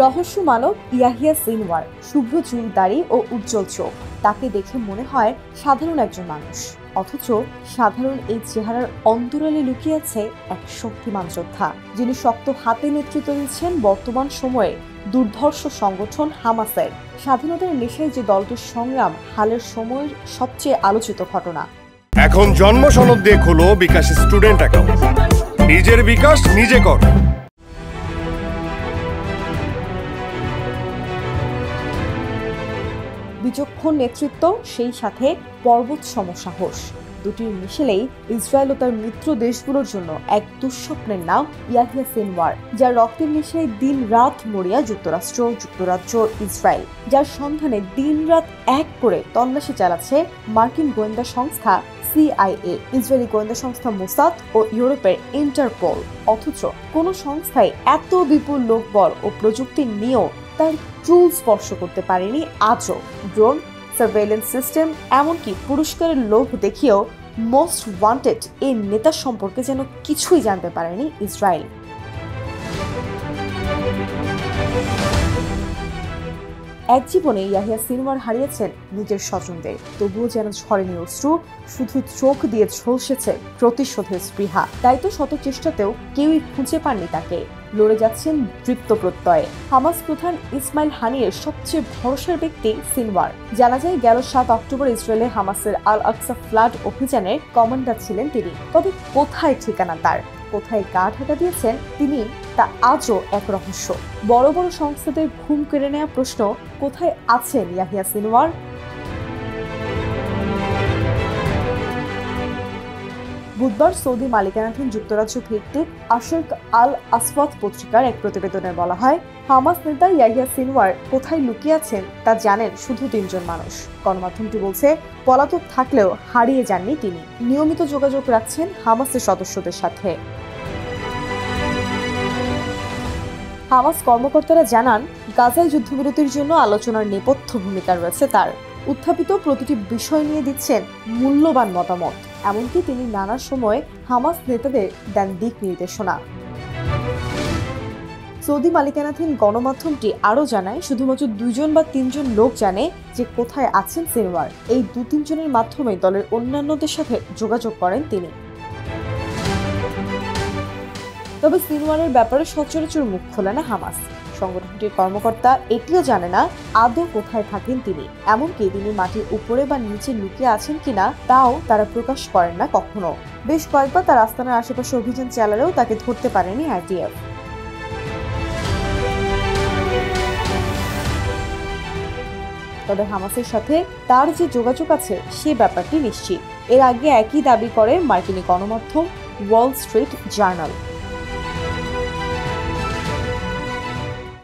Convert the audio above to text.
রহস্য মানব ইয়াহিয়া সিনওয়ার, শুভ্র চুল, দাড়ি ও উজ্জ্বল চোখ। তাকে দেখে মনে হয় সাধারণ একজন মানুষ, অথচ সাধারণ এই চেহারার অন্তরালে লুকিয়ে আছে এক শক্তিমান যোদ্ধা, যিনি শক্ত হাতে নেতৃত্ব দিচ্ছেন বর্তমান সময়ে দুর্ধর্ষ সংগঠন হামাসের। স্বাধীনতার নেশায় যে দলটির সংগ্রাম হালের সময়ের সবচেয়ে আলোচিত ঘটনা। এখন জন্ম সনদ দিয়ে খোলো বিকাশ স্টুডেন্ট অ্যাকাউন্ট। নিজের বিকাশ নিজে কর। বিচক্ষণ নেতৃত্ব, সেই সাথে পর্বত সম সাহস, দুটির মিশেলেই ইসরায়েল ও তার মিত্র দেশগুলোর জন্য এক দুঃস্বপ্নের নাম ইয়াহিয়া সিনওয়ার, যার রক্তের নেশায় দিন রাত মরিয়া যুক্তরাষ্ট্র, যুক্তরাজ্য, ইসরায়েল, যার সন্ধানে দিন রাত এক করে তল্লাশি চালাচ্ছে মার্কিন গোয়েন্দা সংস্থা CIA, ইসরায়েলি গোয়েন্দা সংস্থা মোসাদ ও ইউরোপের ইন্টারপোল। অথচ কোনো সংস্থায় এত বিপুল লোকবল ও প্রযুক্তি নিয়েও তার চুল স্পর্শ করতে পারেনি আজও। ড্রোন, সার্ভেইলেন্স সিস্টেম, এমনকি পুরস্কারের লোভ দেখিয়েও মোস্ট ওয়ান্টেড এই নেতা সম্পর্কে যেন কিছুই জানতে পারেনি ইসরায়েল। এক জীবনে ইয়াহিয়া সিনওয়ার হারিয়েছেন নিজের স্বজনদের, তবুও যেন ঝরেনি অশ্রু, শুধু চোখ দিয়ে ঝলসেছে প্রতিশোধের স্পৃহা। তাই তো শত চেষ্টাতেও কেউই খুঁজে পাননি তাকে। লড়ে যাচ্ছেন দৃপ্ত প্রত্যয়ে। হামাস প্রধান ইসমাইল হানিয়ের সবচেয়ে ভরসার ব্যক্তি সিনওয়ার। জানা যায় গেল 7 অক্টোবর ইসরায়েলে হামাসের আল আকসা ফ্লাড অভিযানের কমান্ডার ছিলেন তিনি। তবে কোথায় ঠিকানা তার, কোথায় গা ঢাকা দিয়েছেন তিনি, তা আজও এক রহস্য। বড় বড় সংস্থাদের ঘুম কেড়ে নেওয়া প্রশ্ন, কোথায় আছেন ইয়াহিয়া সিনওয়ার? বুধবার সৌদি মালিকানাধীন যুক্তরাজ্য ভিত্তিক আশরক আল আসওয়াদ পত্রিকার এক প্রতিবেদনে বলা হয়, হামাস নেতা ইয়াহিয়া সিনওয়ার কোথায় লুকিয়ে আছেন তা জানেন শুধু 3 জন মানুষ। গণমাধ্যমটি বলছে, পলাতক থাকলেও হারিয়ে যাননি তিনি। নিয়মিত যোগাযোগ রাখছেন হামাসের সদস্যদের সাথে। হামাস কর্মকর্তারা জানান, গাজায় যুদ্ধবিরতির জন্য আলোচনার নেপথ্য ভূমিকা রয়েছে তার। উত্থাপিত প্রতিটি বিষয় নিয়ে দিচ্ছেন মূল্যবান মতামত। এমনকি তিনি নানা সময় হামাস নেতাদের দেন দিক নির্দেশনা। সৌদি মালিকানাধীন গণমাধ্যমটি আরও জানায়, শুধুমাত্র 2 জন বা 3 জন লোক জানে যে কোথায় আছেন সিনওয়ার। এই 2-3 জনের মাধ্যমে দলের অন্যান্যদের সাথে যোগাযোগ করেন তিনি। তবে সিনওয়ারের ব্যাপারে সচরাচর মুখ খোলে না হামাস। সংগঠনটির কর্মকর্তা এটিও জানে না আদৌ কোথায় থাকেন তিনি। এমনকি তিনি মাটির উপরে বা নিচে লুকিয়ে আছেন কিনা তাও তারা প্রকাশ করেন না কখনো। বেশ কয়েকবার তার আস্তানার আশেপাশে অভিযান চালালেও তাকে ধরতে পারেনি IDF। তবে হামাসের সাথে তার যে যোগাযোগ আছে সে ব্যাপারটি নিশ্চিত। এর আগে একই দাবি করে মার্কিনী গণমাধ্যম ওয়াল স্ট্রিট জার্নাল।